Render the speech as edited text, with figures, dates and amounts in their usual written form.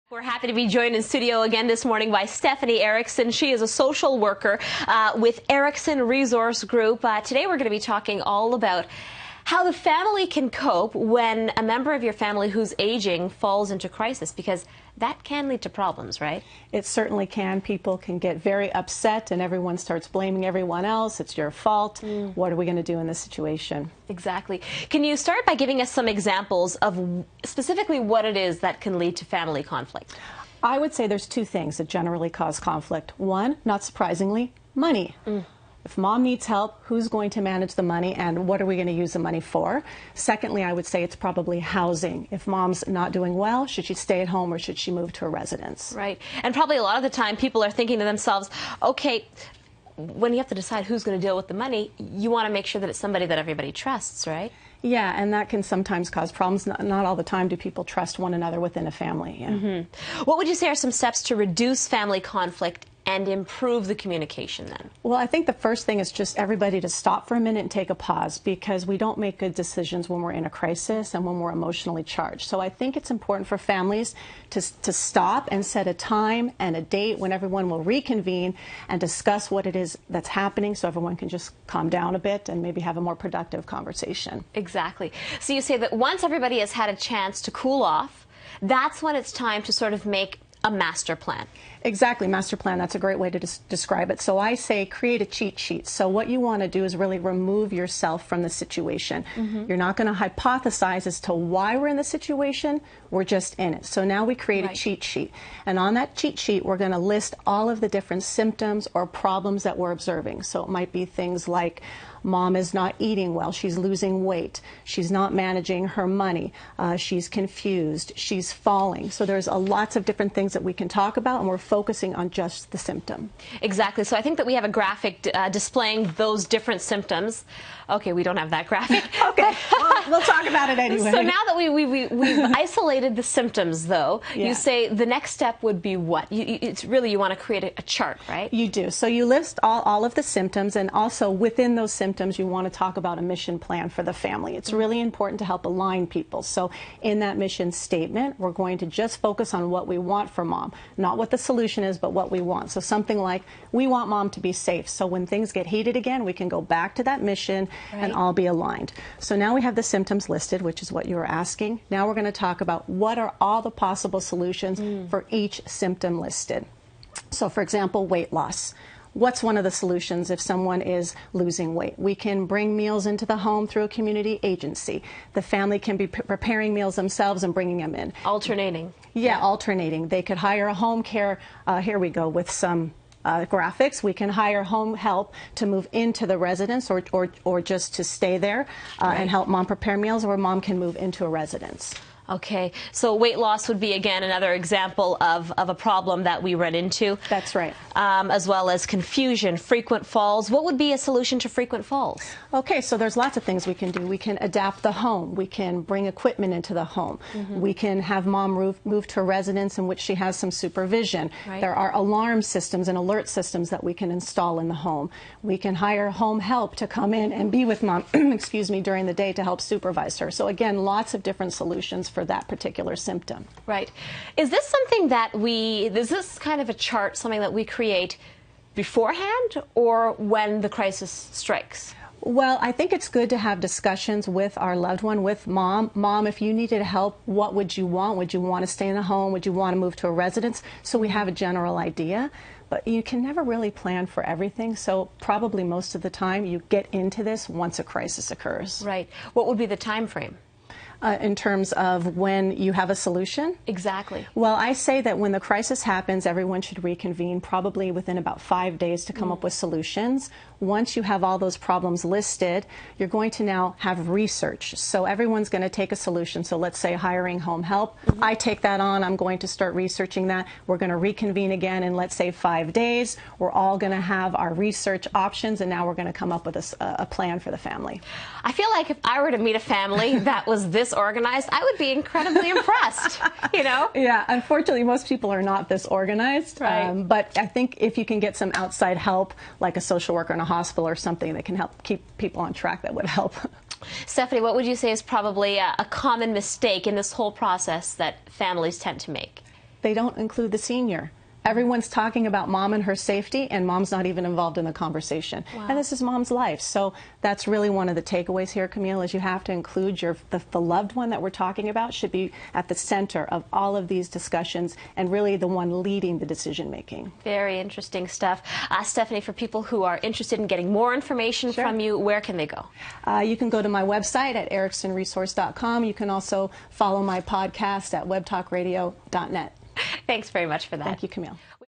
We're happy to be joined in studio again this morning by Stephanie Erickson. She is a social worker with Erickson Resource Group. Today we're going to be talking all about how the family can cope when a member of your family who's aging falls into crisis, because that can lead to problems, right? It certainly can. People can get very upset and everyone starts blaming everyone else. It's your fault. What are we going to do in this situation? Exactly. Can you start by giving us some examples of specifically what it is that can lead to family conflict? I would say there's two things that generally cause conflict. One, not surprisingly, money. If mom needs help, who's going to manage the money and what are we going to use the money for? Secondly, I would say it's probably housing. If mom's not doing well, should she stay at home or should she move to a residence? Right. And probably a lot of the time people are thinking to themselves, okay, when you have to decide who's going to deal with the money, you want to make sure that it's somebody that everybody trusts, right? Yeah, and that can sometimes cause problems. Not all the time do people trust one another within a family. Yeah. What would you say are some steps to reduce family conflict and improve the communication then? Well, I think the first thing is just everybody to stop for a minute and take a pause, because we don't make good decisions when we're in a crisis and when we're emotionally charged. So I think it's important for families to stop and set a time and a date when everyone will reconvene and discuss what it is that's happening, so everyone can just calm down a bit and maybe have a more productive conversation. Exactly. So you say that once everybody has had a chance to cool off, that's when it's time to sort of make a master plan. Exactly, master plan, that's a great way to describe it. So I say create a cheat sheet. So what you want to do is really remove yourself from the situation. You're not going to hypothesize as to why we're in the situation, we're just in it. So now we create a cheat sheet. And on that cheat sheet, we're going to list all of the different symptoms or problems that we're observing. So it might be things like mom is not eating well, she's losing weight, she's not managing her money, she's confused, she's falling. So there's lots of different things that we can talk about, and we're focusing on just the symptom. Exactly. So I think that we have a graphic displaying those different symptoms. Okay, we don't have that graphic. Okay, well, we'll talk about it anyway. So now that we've isolated the symptoms, though, you say the next step would be what? It's really, you want to create a chart, right? You do. So you list all of the symptoms, and also within those symptoms you want to talk about a mission plan for the family. It's really important to help align people. So in that mission statement, we're going to just focus on what we want for mom, not what the solution is, but what we want. So something like, we want mom to be safe, so when things get heated again, we can go back to that mission and all be aligned. So now we have the symptoms listed, which is what you were asking. Now we're going to talk about what are all the possible solutions for each symptom listed. So for example, weight loss. What's one of the solutions if someone is losing weight? We can bring meals into the home through a community agency. The family can be preparing meals themselves and bringing them in. Alternating. Yeah, alternating. They could hire a home care, here we go with some graphics. We can hire home help to move into the residence or just to stay there and help mom prepare meals, or mom can move into a residence. Okay, so weight loss would be, again, another example of a problem that we run into. That's right. As well as confusion, frequent falls. What would be a solution to frequent falls? Okay, so there's lots of things we can do. We can adapt the home. We can bring equipment into the home. We can have mom move to a residence in which she has some supervision. There are alarm systems and alert systems that we can install in the home. We can hire home help to come in and be with mom, excuse me, during the day to help supervise her. So again, lots of different solutions for that particular symptom. Right. Is this something that is this kind of a chart, something that we create beforehand or when the crisis strikes? Well, I think it's good to have discussions with our loved one, with mom. Mom, if you needed help, what would you want? Would you want to stay in the home? Would you want to move to a residence? So we have a general idea. But you can never really plan for everything, so probably most of the time you get into this once a crisis occurs. Right. What would be the time frame? In terms of when you have a solution? Exactly. Well, I say that when the crisis happens, everyone should reconvene probably within about 5 days to come up with solutions. Once you have all those problems listed, you're going to now have research. So everyone's going to take a solution. So let's say hiring home help. I take that on. I'm going to start researching that. We're going to reconvene again in, let's say, 5 days. We're all going to have our research options, and now we're going to come up with a plan for the family. I feel like if I were to meet a family that was this organized, I would be incredibly impressed, you know? Yeah, unfortunately, most people are not this organized. Right. But I think if you can get some outside help, like a social worker in a hospital or something that can help keep people on track, that would help. Stephanie, what would you say is probably a common mistake in this whole process that families tend to make? they don't include the senior. Everyone's talking about mom and her safety, and mom's not even involved in the conversation. Wow. And this is mom's life. So that's really one of the takeaways here, Camille, is you have to include the loved one that we're talking about should be at the center of all of these discussions and really the one leading the decision making. Very interesting stuff. Stephanie, for people who are interested in getting more information from you, where can they go? You can go to my website at ericksonresource.com. You can also follow my podcast at webtalkradio.net. Thanks very much for that. Thank you, Camille.